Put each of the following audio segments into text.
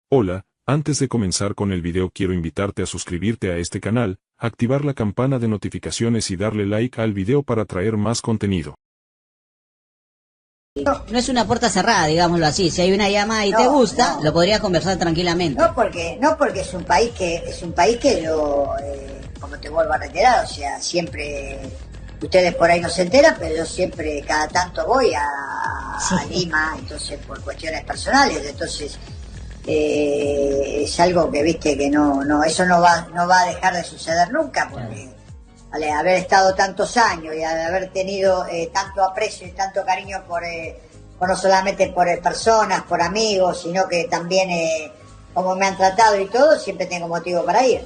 Hola, antes de comenzar con el video quiero invitarte a suscribirte a este canal, activar la campana de notificaciones y darle like al video para traer más contenido. No es una puerta cerrada, digámoslo así. Si hay una llamada y te gusta, lo podrías conversar tranquilamente. No porque es un país que lo, como te vuelvo a reiterar, o sea, siempre ustedes por ahí no se enteran, pero yo siempre cada tanto voy a Lima, entonces por cuestiones personales, entonces es algo que viste que eso no va a dejar de suceder nunca, porque al haber estado tantos años y al haber tenido tanto aprecio y tanto cariño por no solamente por personas, por amigos, sino que también como me han tratado y todo, siempre tengo motivo para ir.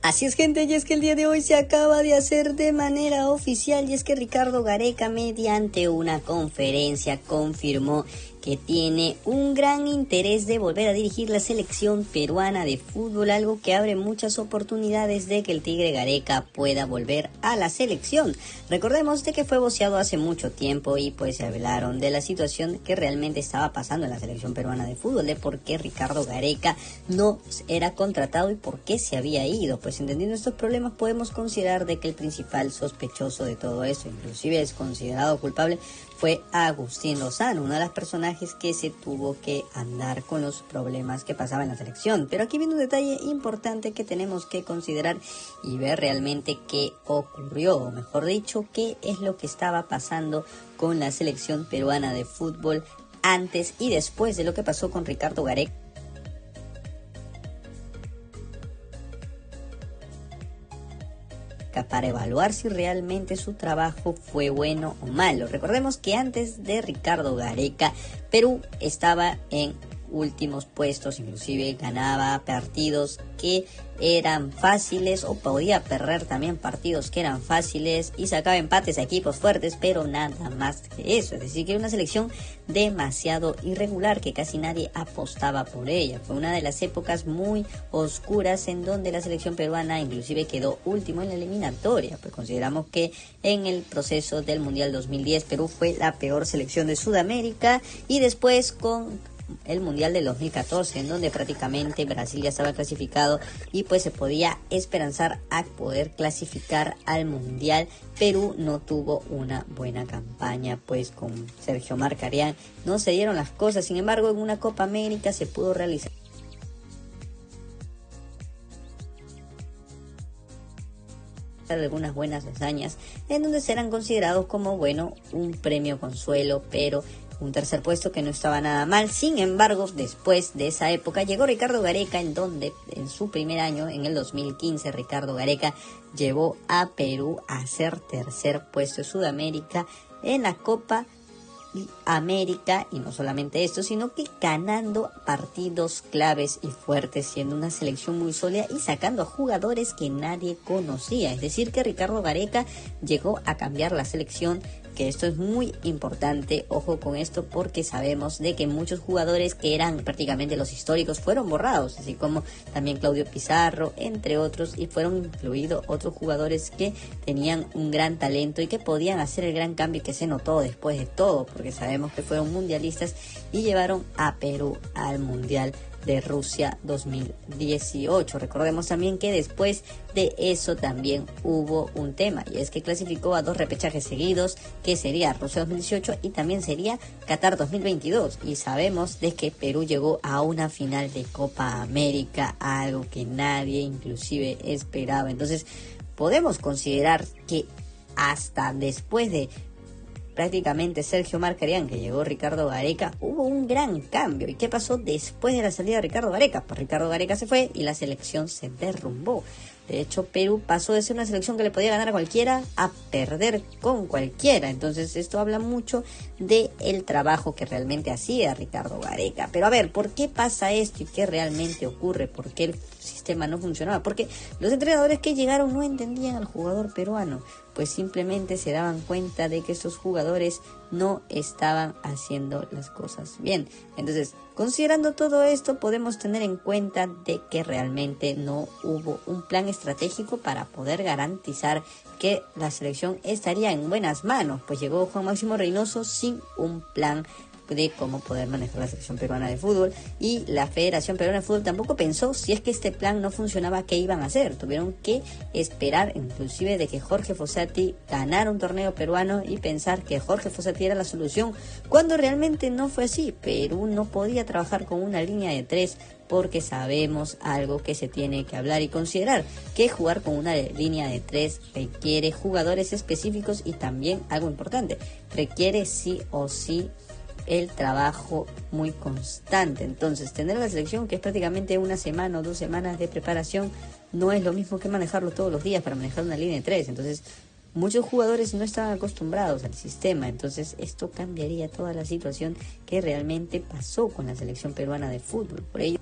Así es, gente, y es que el día de hoy se acaba de hacer de manera oficial, y es que Ricardo Gareca, mediante una conferencia, confirmó que tiene un gran interés de volver a dirigir la selección peruana de fútbol, algo que abre muchas oportunidades de que el Tigre Gareca pueda volver a la selección. Recordemos de que fue voceado hace mucho tiempo y pues se hablaron de la situación que realmente estaba pasando en la selección peruana de fútbol, de por qué Ricardo Gareca no era contratado y por qué se había ido. Pues entendiendo estos problemas podemos considerar de que el principal sospechoso de todo eso, inclusive es considerado culpable, fue Agustín Lozano, uno de los personajes que se tuvo que andar con los problemas que pasaba en la selección. Pero aquí viene un detalle importante que tenemos que considerar y ver realmente qué ocurrió, o mejor dicho, qué es lo que estaba pasando con la selección peruana de fútbol antes y después de lo que pasó con Ricardo Gareca para evaluar si realmente su trabajo fue bueno o malo. Recordemos que antes de Ricardo Gareca, Perú estaba en últimos puestos, inclusive ganaba partidos que eran fáciles o podía perder también partidos que eran fáciles y sacaba empates a equipos fuertes, pero nada más que eso. Es decir, que era una selección demasiado irregular que casi nadie apostaba por ella. Fue una de las épocas muy oscuras en donde la selección peruana inclusive quedó último en la eliminatoria. Pues consideramos que en el proceso del Mundial 2010 Perú fue la peor selección de Sudamérica, y después con el Mundial del 2014, en donde prácticamente Brasil ya estaba clasificado y pues se podía esperanzar a poder clasificar al Mundial. Perú no tuvo una buena campaña, pues con Sergio Marcarián no se dieron las cosas. Sin embargo, en una Copa América se pudo realizar algunas buenas hazañas en donde serán considerados como, bueno, un premio consuelo, pero un tercer puesto que no estaba nada mal. Sin embargo, después de esa época llegó Ricardo Gareca, en donde en su primer año, en el 2015, Ricardo Gareca llevó a Perú a ser tercer puesto de Sudamérica en la Copa América, y no solamente esto, sino que ganando partidos claves y fuertes, siendo una selección muy sólida y sacando a jugadores que nadie conocía. Es decir, que Ricardo Gareca llegó a cambiar la selección, que esto es muy importante, ojo con esto, porque sabemos de que muchos jugadores que eran prácticamente los históricos fueron borrados, así como también Claudio Pizarro, entre otros, y fueron incluidos otros jugadores que tenían un gran talento y que podían hacer el gran cambio que se notó después de todo, porque sabemos que fueron mundialistas y llevaron a Perú al Mundial de Rusia 2018. Recordemos también que después de eso también hubo un tema, y es que clasificó a 2 repechajes seguidos, que sería Rusia 2018 y también sería Qatar 2022, y sabemos de que Perú llegó a una final de Copa América, algo que nadie inclusive esperaba. Entonces podemos considerar que hasta después de prácticamente Sergio Marcarián, que llegó Ricardo Gareca, hubo un gran cambio. ¿Y qué pasó después de la salida de Ricardo Gareca? Pues Ricardo Gareca se fue y la selección se derrumbó. De hecho, Perú pasó de ser una selección que le podía ganar a cualquiera a perder con cualquiera. Entonces esto habla mucho de el trabajo que realmente hacía Ricardo Gareca. Pero a ver, ¿por qué pasa esto y qué realmente ocurre? ¿Por qué el sistema no funcionaba? Porque los entrenadores que llegaron no entendían al jugador peruano, pues simplemente se daban cuenta de que estos jugadores no estaban haciendo las cosas bien. Entonces, considerando todo esto, podemos tener en cuenta de que realmente no hubo un plan estratégico para poder garantizar que la selección estaría en buenas manos, pues llegó Juan Máximo Reynoso sin un plan de cómo poder manejar la selección peruana de fútbol, y la Federación Peruana de Fútbol tampoco pensó si es que este plan no funcionaba qué iban a hacer. Tuvieron que esperar inclusive de que Jorge Fossati ganara un torneo peruano y pensar que Jorge Fossati era la solución, cuando realmente no fue así. Perú no podía trabajar con una línea de 3 porque sabemos algo que se tiene que hablar y considerar, que jugar con una línea de 3 requiere jugadores específicos y también algo importante, requiere sí o sí el trabajo muy constante. Entonces, tener la selección, que es prácticamente una semana o 2 semanas de preparación, no es lo mismo que manejarlo todos los días para manejar una línea de 3. Entonces, muchos jugadores no estaban acostumbrados al sistema. Entonces, esto cambiaría toda la situación que realmente pasó con la selección peruana de fútbol. Por ello,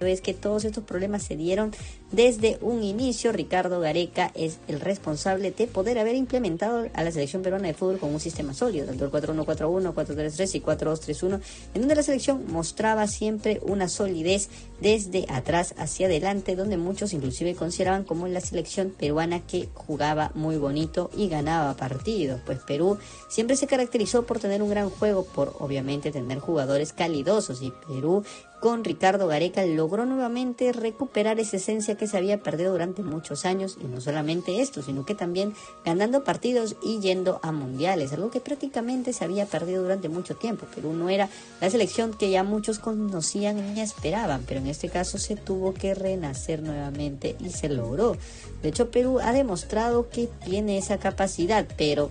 es que todos estos problemas se dieron desde un inicio. Ricardo Gareca es el responsable de poder haber implementado a la selección peruana de fútbol con un sistema sólido, tanto el 4-1-4-1, 4-3-3 y 4-2-3-1, en donde la selección mostraba siempre una solidez desde atrás hacia adelante, donde muchos inclusive consideraban como la selección peruana que jugaba muy bonito y ganaba partidos. Pues Perú siempre se caracterizó por tener un gran juego, por obviamente tener jugadores calidosos, y Perú con Ricardo Gareca logró nuevamente recuperar esa esencia que se había perdido durante muchos años, y no solamente esto, sino que también ganando partidos y yendo a mundiales, algo que prácticamente se había perdido durante mucho tiempo. Perú no era la selección que ya muchos conocían y esperaban, pero en este caso se tuvo que renacer nuevamente y se logró. De hecho, Perú ha demostrado que tiene esa capacidad, pero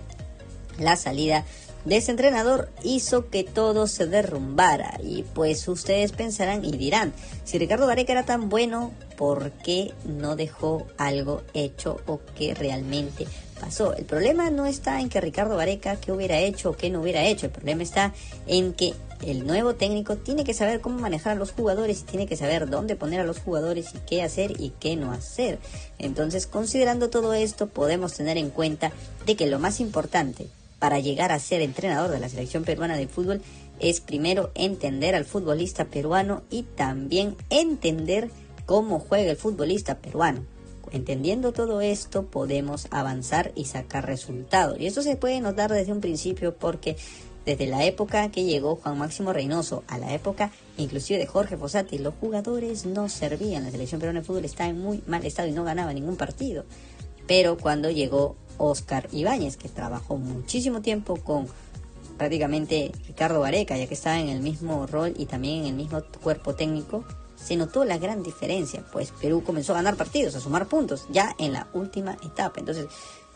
la salida de ese entrenador hizo que todo se derrumbara. Y pues ustedes pensarán y dirán, si Ricardo Gareca era tan bueno, ¿por qué no dejó algo hecho o qué realmente pasó? El problema no está en que Ricardo Gareca qué hubiera hecho o qué no hubiera hecho. El problema está en que el nuevo técnico tiene que saber cómo manejar a los jugadores y tiene que saber dónde poner a los jugadores y qué hacer y qué no hacer. Entonces, considerando todo esto, podemos tener en cuenta de que lo más importante para llegar a ser entrenador de la selección peruana de fútbol es primero entender al futbolista peruano y también entender cómo juega el futbolista peruano. Entendiendo todo esto podemos avanzar y sacar resultados. Y esto se puede notar desde un principio, porque desde la época que llegó Juan Máximo Reynoso a la época inclusive de Jorge Fossati, los jugadores no servían. La selección peruana de fútbol estaba en muy mal estado y no ganaba ningún partido. Pero cuando llegó Oscar Ibáñez, que trabajó muchísimo tiempo con prácticamente Ricardo Gareca, ya que estaba en el mismo rol y también en el mismo cuerpo técnico, se notó la gran diferencia, pues Perú comenzó a ganar partidos, a sumar puntos, ya en la última etapa. Entonces,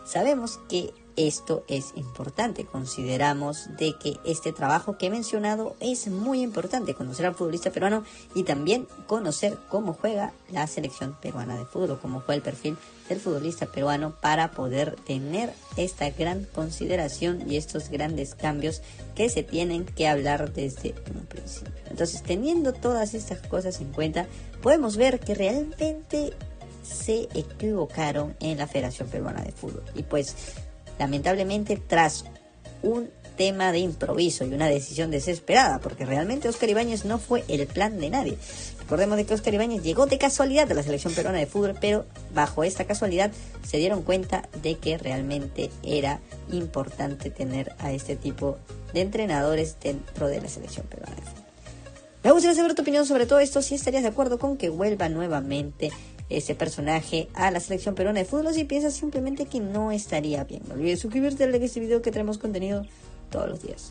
sabemos que esto es importante, consideramos de que este trabajo que he mencionado es muy importante, conocer al futbolista peruano y también conocer cómo juega la selección peruana de fútbol, cómo juega el perfil del futbolista peruano, para poder tener esta gran consideración y estos grandes cambios que se tienen que hablar desde un principio. Entonces, teniendo todas estas cosas en cuenta, podemos ver que realmente se equivocaron en la Federación Peruana de Fútbol. Y pues, lamentablemente, tras un tema de improviso y una decisión desesperada, porque realmente Oscar Ibáñez no fue el plan de nadie. Recordemos de que Oscar Ibáñez llegó de casualidad a la selección peruana de fútbol, pero bajo esta casualidad se dieron cuenta de que realmente era importante tener a este tipo de entrenadores dentro de la selección peruana de fútbol. Me gustaría saber tu opinión sobre todo esto, si estarías de acuerdo con que vuelva nuevamente ese personaje a la selección peruana de fútbol, o si piensas simplemente que no estaría bien. No olvides suscribirte, darle a este video, que traemos contenido todos los días.